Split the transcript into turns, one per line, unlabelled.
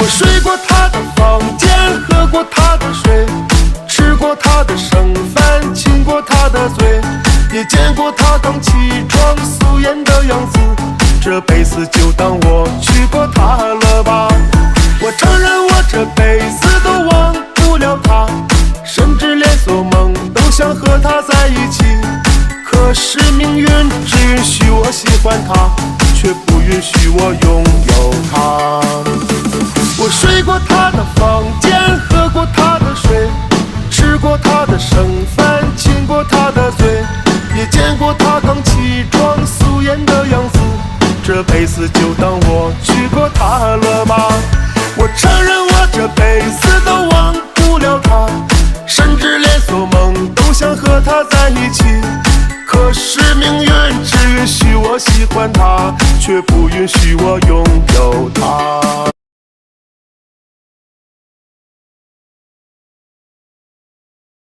睡过他的房间，喝过他的水，吃过他的剩饭，亲过他的嘴，也见过他刚起床素颜的样子。这辈子就当我娶过她了吧。我承认我这辈子都忘不了她，甚至连做梦都想和她在一起。可是命运只允许我喜欢她，却不允许我拥有她。我睡过她的房间，喝过她的水，吃过她的剩饭，亲过她的嘴，也见过她刚起床素颜的样子。这辈子就当我娶过她了吧。我承认我这辈子都忘不了她，甚至连做梦都想和她在一起。可是命运只允许我喜欢她，却不允许我拥有她。